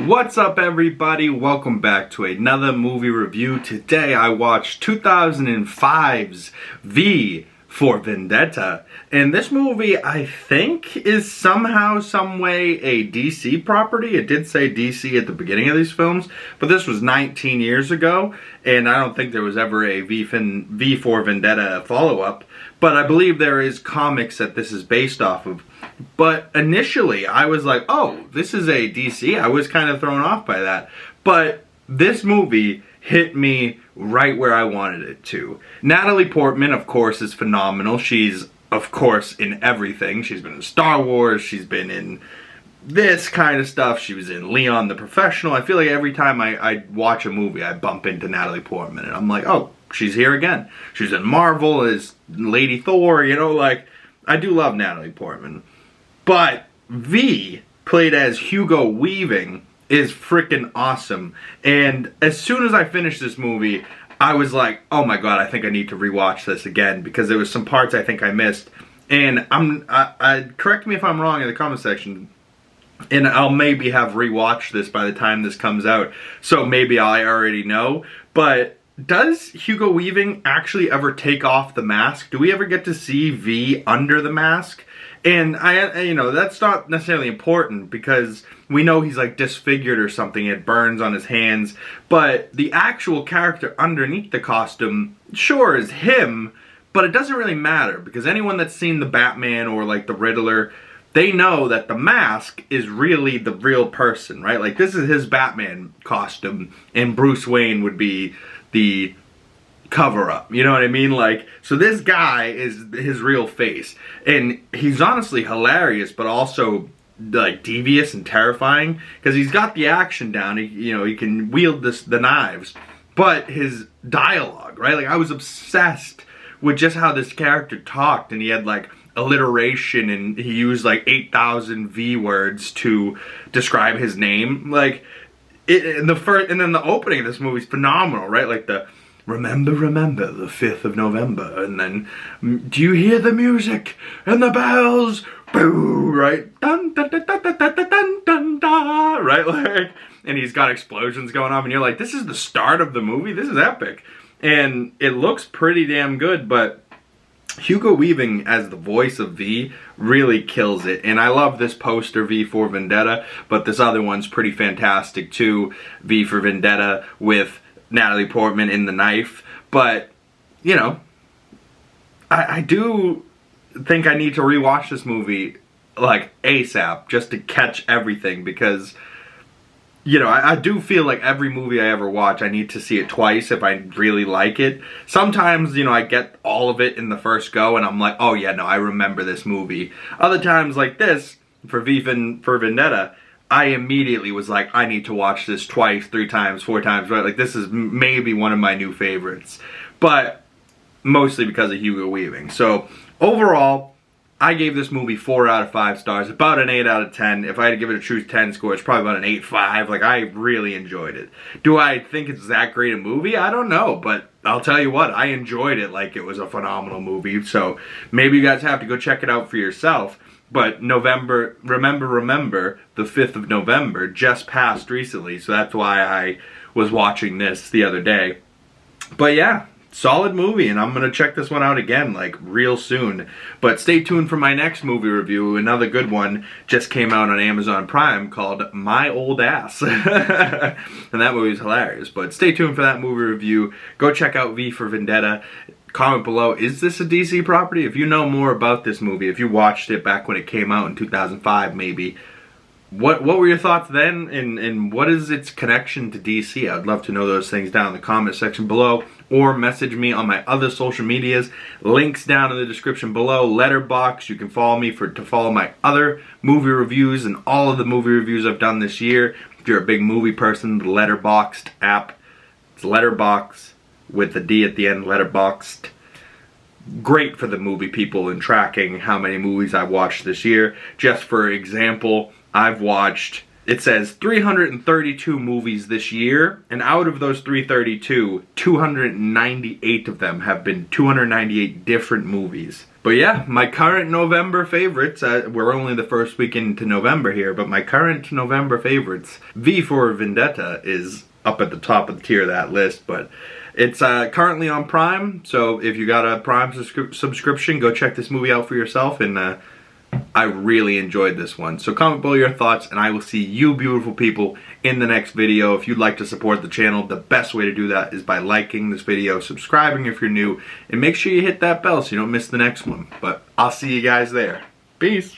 What's up, everybody? Welcome back to another movie review. Today I watched 2005's V for Vendetta. And this movie, I think, is somehow, some way a DC property. It did say DC at the beginning of these films, but this was 19 years ago, and I don't think there was ever a V for Vendetta follow-up. But I believe there is comics that this is based off of. But initially, I was like, oh, this is a DC. I was kind of thrown off by that. But this movie hit me right where I wanted it to. Natalie Portman, of course, is phenomenal. She's, of course, in everything. She's been in Star Wars. She's been in this kind of stuff. She was in Leon the Professional. I feel like every time I watch a movie, I bump into Natalie Portman. And I'm like, oh, she's here again. She's in Marvel as Lady Thor, you know, like, I do love Natalie Portman. But V, played as Hugo Weaving, is freaking awesome. And as soon as I finished this movie, I was like, oh my god, I think I need to rewatch this again, because there was some parts I think I missed. And correct me if I'm wrong in the comment section, and I'll maybe have rewatched this by the time this comes out, so maybe I already know. But does Hugo Weaving actually ever take off the mask? Do we ever get to see V under the mask? And you know, that's not necessarily important because we know he's like disfigured or something. It burns on his hands. But the actual character underneath the costume, sure, is him, but it doesn't really matter because anyone that's seen the Batman or like the Riddler, they know that the mask is really the real person, right? Like, this is his Batman costume, and Bruce Wayne would be the cover-up, you know what I mean? Like, so this guy is his real face, and he's honestly hilarious, but also like devious and terrifying because he's got the action down. He can wield the knives, but his dialogue, right? Like, I was obsessed with just how this character talked, and he had like alliteration, and he used like 8,000 V words to describe his name. Like, and then the opening of this movie is phenomenal, right? Like the remember the 5th of November, and then do you hear the music and the bells? Boo, right? Dun dun dun dun dun dun dun dun dun, right? Like, and he's got explosions going on, and you're like, this is the start of the movie. This is epic, and it looks pretty damn good. But Hugo Weaving as the voice of V really kills it, and I love this poster, V for Vendetta, but this other one's pretty fantastic too, V for Vendetta with Natalie Portman in the knife. But, you know, I do think I need to rewatch this movie, like, ASAP, just to catch everything, because, you know, I do feel like every movie I ever watch, I need to see it twice if I really like it. Sometimes, you know, I get all of it in the first go, and I'm like, oh yeah, no, I remember this movie. Other times, like this, for Vendetta, I immediately was like, I need to watch this twice, 3 times, 4 times, right? Like, this is maybe one of my new favorites. But mostly because of Hugo Weaving. So, overall, I gave this movie 4 out of 5 stars, about an 8 out of 10. If I had to give it a true 10 score, it's probably about an 8.5. Like, I really enjoyed it. Do I think it's that great a movie? I don't know, but I'll tell you what, I enjoyed it like it was a phenomenal movie. So, maybe you guys have to go check it out for yourself. But remember, the 5th of November just passed recently, so that's why I was watching this the other day. But yeah, solid movie, and I'm going to check this one out again, like, real soon. But stay tuned for my next movie review. Another good one just came out on Amazon Prime called My Old Ass. And that movie is hilarious. But stay tuned for that movie review. Go check out V for Vendetta. Comment below, is this a DC property? If you know more about this movie, if you watched it back when it came out in 2005 maybe, what were your thoughts then, and what is its connection to DC? I'd love to know those things down in the comment section below, or message me on my other social medias. Links down in the description below. Letterboxd, you can follow me to follow my other movie reviews and all of the movie reviews I've done this year. If you're a big movie person, the Letterboxd app, it's Letterboxd with the D at the end, Letterboxd. Great for the movie people and tracking how many movies I've watched this year. Just for example, I've watched, it says 332 movies this year, and out of those 332, 298 of them have been 298 different movies But yeah, my current November favorites, we're only the first week into November here, but my current November favorites, V for Vendetta is up at the top of the tier of that list, but it's currently on Prime, so if you got a Prime subscription, go check this movie out for yourself, and I really enjoyed this one. So comment below your thoughts, and I will see you beautiful people in the next video. If you'd like to support the channel, the best way to do that is by liking this video, subscribing if you're new, and make sure you hit that bell so you don't miss the next one. But I'll see you guys there. Peace.